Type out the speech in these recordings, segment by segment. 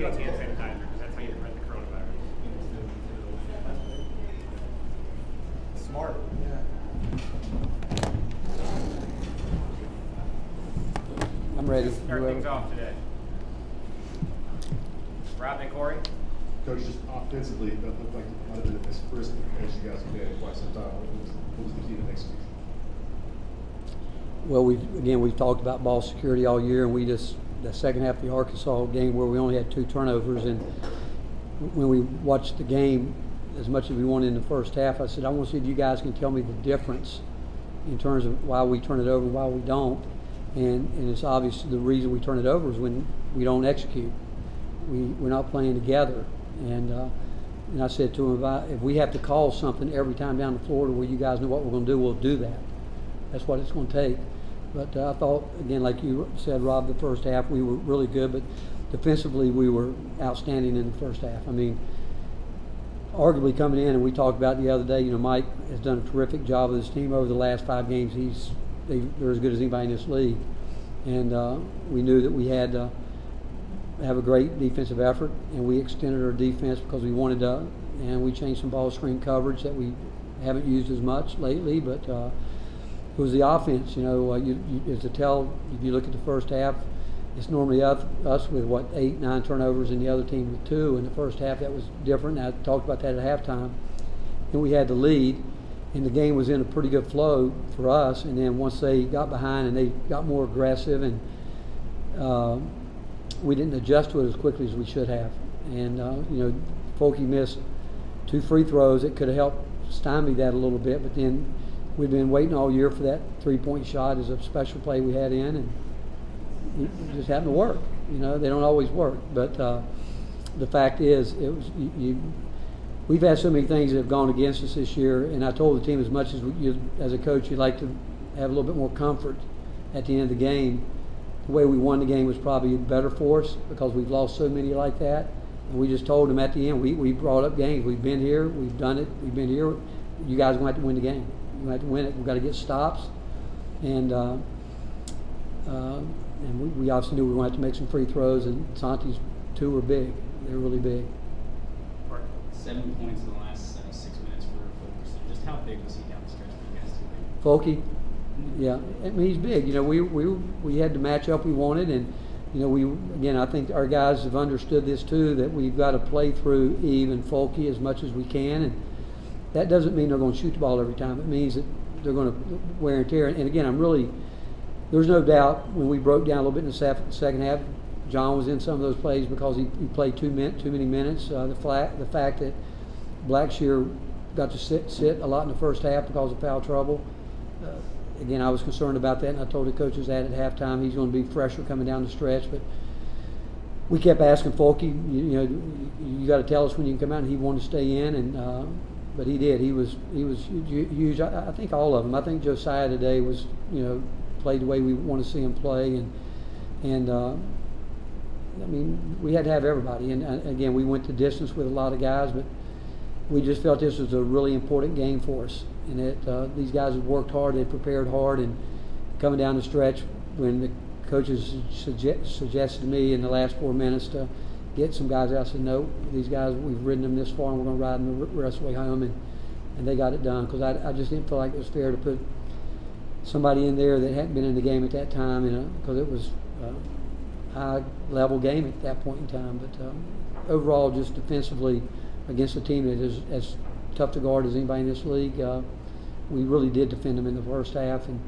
take hand sanitizer because that's how you prevent the coronavirus. Smart. I'm ready. Start things off today. Rob and Corey. Coach, just offensively, that looked like it might have been as brisk as you guys have been in quite some time. What was the key to next week? Well, we've talked about ball security all year, and the second half of the Arkansas game where we only had 2 turnovers, and when we watched the game, as much as we wanted in the first half, I said, I want to see if you guys can tell me the difference in terms of why we turn it over and why we don't. And it's obvious the reason we turn it over is when we don't execute. We're not playing together. And I said to him, if we have to call something every time down the floor to where you guys know what we're going to do, we'll do that. That's what it's going to take. But I thought, again, like you said, Rob, the first half we were really good, but defensively we were outstanding in the first half. I mean, arguably coming in, and we talked about the other day, Mike has done a terrific job with his team over the last 5 games. They're as good as anybody in this league. And we knew that we had to have a great defensive effort, and we extended our defense because we wanted to, and we changed some ball screen coverage that we haven't used as much lately, but it was the offense. As to tell, if you look at the first half, it's normally us with 8, 9 turnovers, and the other team with 2. In the first half, that was different. I talked about that at halftime. And we had the lead, and the game was in a pretty good flow for us. And then once they got behind and they got more aggressive, and we didn't adjust to it as quickly as we should have. And Folky missed 2 free throws that could have helped stymie that a little bit, but then we've been waiting all year for that 3-point shot as a special play we had in, and it just happened to work. They don't always work, but the fact is, it was we've had so many things that have gone against us this year, and I told the team, as much as as a coach, you'd like to have a little bit more comfort at the end of the game. The way we won the game was probably better for us because we've lost so many like that, and we just told them at the end, we brought up games. We've been here, we've done it, we've been here. You guys are going to have to win the game. You're going to have to win it. We've got to get stops, and we obviously knew we were going to have to make some free throws, and Santi's 2 were big. They're really big. 7 points in the last 6 minutes for Fulkerson. Just how big was he down the stretch for you guys today? Folky, yeah, I mean, he's big. We had the matchup we wanted, and I think our guys have understood this too, that we've got to play through Eve and Folky as much as we can, and that doesn't mean they're going to shoot the ball every time. It means that they're going to wear and tear. And again, there's no doubt when we broke down a little bit in the second half, John was in some of those plays because he played too many minutes. The fact that Blackshear got to sit a lot in the first half because of foul trouble. Again, I was concerned about that, and I told the coaches that at halftime. He's going to be fresher coming down the stretch, but we kept asking Folky, you got to tell us when you can come out, and he wanted to stay in, and but he did. He was huge. I think all of them. I think Josiah today was played the way we want to see him play, and I mean, we had to have everybody. And again, we went the distance with a lot of guys, but we just felt this was a really important game for us. And that these guys had worked hard, they prepared hard, and coming down the stretch when the coaches suggested to me in the last 4 minutes to get some guys out, I said, no, these guys, we've ridden them this far, and we're going to ride them the rest of the way home. And they got it done, because I just didn't feel like it was fair to put somebody in there that hadn't been in the game at that time, because it was a high-level game at that point in time. But overall, just defensively against a team that is as tough to guard as anybody in this league, we really did defend them in the first half. And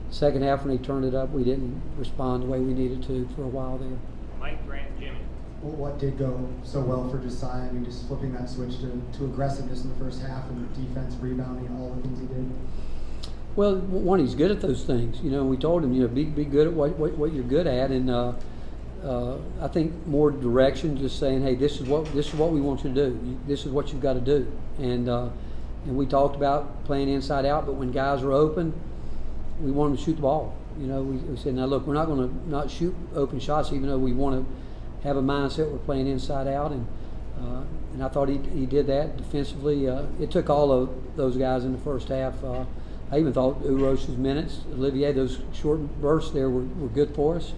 second half, when they turned it up, we didn't respond the way we needed to for a while there. Mike, Grant, Jimmy. Well, what did go so well for Josiah? I mean, just flipping that switch to aggressiveness in the first half and defense, rebounding, all the things he did. Well, one, he's good at those things. We told him, be good at what you're good at, and I think more direction, just saying, hey, this is what we want you to do. This is what you've got to do, and we talked about playing inside out. But when guys are open, we want them to shoot the ball. We said, now look, we're not going to not shoot open shots, even though we want to have a mindset we're playing inside out, and I thought he did that defensively. It took all of those guys in the first half. I even thought Urosh's minutes, Olivier, those short bursts there were good for us.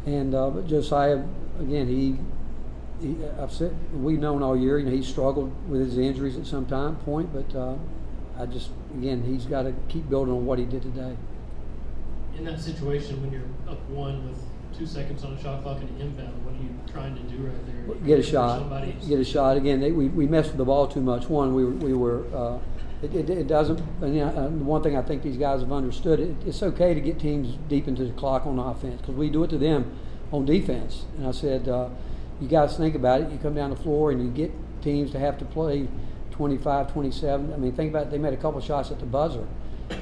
And but Josiah, again, I've said, we've known all year, he struggled with his injuries at some point, but I just, again, he's got to keep building on what he did today. In that situation, when you're up 1 with 2 seconds on the shot clock and inbound, what are you trying to do right there? Get a Wait for shot. somebody- Get a shot. Again, we messed with the ball too much. One, we were. It doesn't. And one thing I think these guys have understood: it's okay to get teams deep into the clock on offense because we do it to them on defense. And I said, you guys think about it. You come down the floor and you get teams to have to play 25, 27. I mean, think about it. They made a couple shots at the buzzer.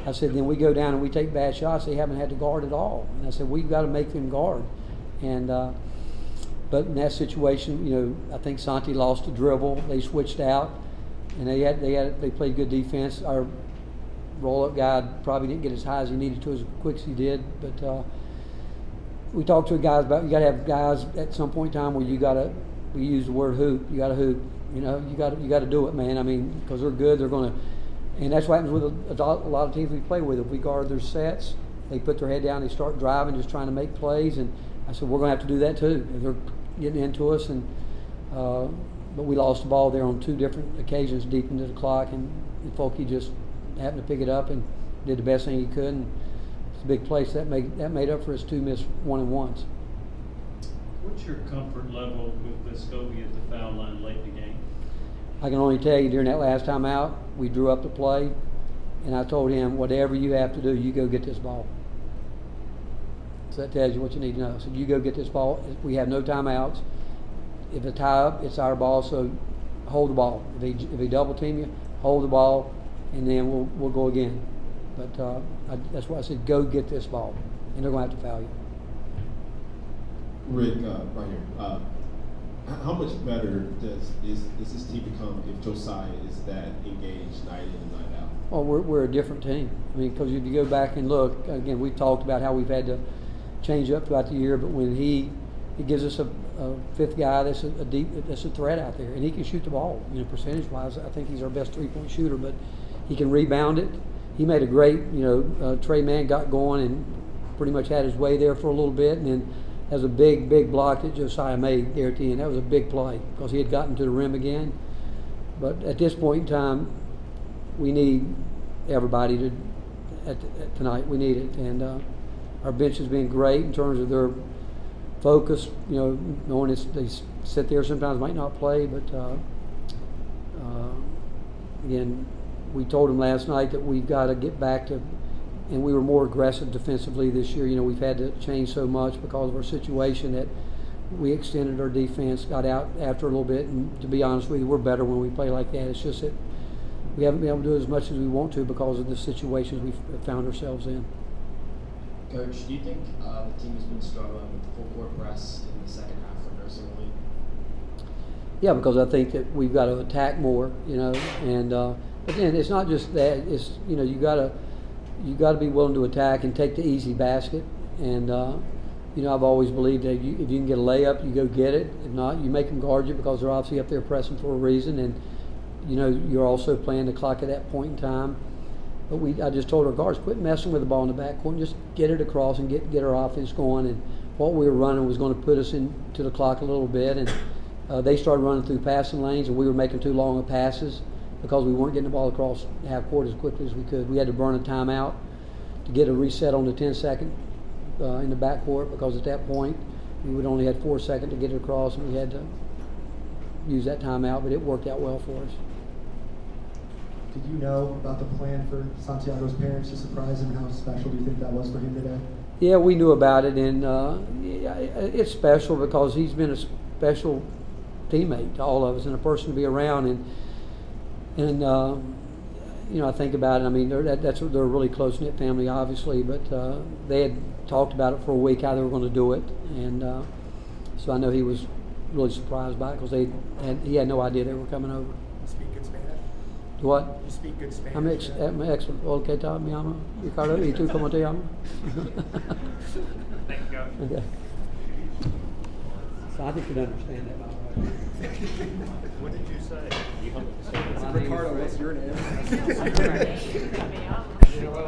I said, then we go down and we take bad shots. They haven't had to guard at all. And I said, we've got to make them guard. And but in that situation, I think Santi lost the dribble. They switched out, and they played good defense. Our roll-up guy probably didn't get as high as he needed to, as quick as he did. But we talked to the guys about you got to have guys at some point in time where we use the word hoop. You got to hoop. You got to do it, man. I mean, because they're good. They're going to. And that's what happens with a lot of teams we play with. If we guard their sets, they put their head down, they start driving, just trying to make plays. And I said, we're going to have to do that too. If they're getting into us. But we lost the ball there on 2 different occasions deep into the clock, and Folke just happened to pick it up and did the best thing he could. And it's a big place that made up for his 2 missed 1-and-1s. What's your comfort level with Vescovi at the foul line late in the game? I can only tell you during that last time out, we drew up the play, and I told him, whatever you have to do, you go get this ball. So that tells you what you need to know. So you go get this ball. We have no timeouts. If it's tie up, it's our ball, so hold the ball. If he double team you, hold the ball, and then we'll go again. But that's why I said, go get this ball, and they're going to have to foul you. Rick, right here. How much better is this team become if Josiah is that engaged night in and night out? Well, we're a different team. I mean, because if you go back and look, again, we've talked about how we've had to change up throughout the year, but when he gives us a 5th guy that's a threat out there, and he can shoot the ball. Percentage-wise, I think he's our best 3-point shooter, but he can rebound it. He made a great, Trey Mann got going and pretty much had his way there for a little bit, and then has a big block that Josiah made there at the end. That was a big play because he had gotten to the rim again. But at this point in time, we need everybody tonight. We need it, and our bench has been great in terms of their focus. Knowing they sit there sometimes might not play, but again, we told them last night that we've got to get back to. And we were more aggressive defensively this year. We've had to change so much because of our situation that we extended our defense, got out after a little bit. And to be honest with you, we're better when we play like that. It's just that we haven't been able to do it as much as we want to because of the situations we've found ourselves in. Coach, do you think the team has been struggling with the full court press in the second half for nursing the league? Yeah, because I think that we've got to attack more, and but then it's not just that. It's you got to be willing to attack and take the easy basket. And I've always believed that if you can get a layup, you go get it. If not, you make them guard you because they're obviously up there pressing for a reason. And you're also playing the clock at that point in time. But I just told our guards, quit messing with the ball in the backcourt and just get it across and get our offense going. And what we were running was going to put us into the clock a little bit. And they started running through passing lanes, and we were making too long of passes because we weren't getting the ball across half court as quickly as we could. We had to burn a timeout to get a reset on the 10-second in the backcourt because at that point we would only had 4 seconds to get it across, and we had to use that timeout, but it worked out well for us. Did you know about the plan for Santiago's parents to surprise him? How special do you think that was for him today? Yeah, we knew about it, and it's special because he's been a special teammate to all of us and a person to be around. And I think about it. I mean, they're a really close-knit family, obviously, but they had talked about it for a week how they were going to do it, and so I know he was really surprised by it because he had no idea they were coming over. Speak good Spanish? What? You speak good Spanish? I'm excellent. ¿Qué tal, mi amo? Ricardo, ¿y tú cómo te llamas? Thank you, Coach. Okay. So I think you'd understand that, by the way. What did you say? Ricardo, what's your name? You know what,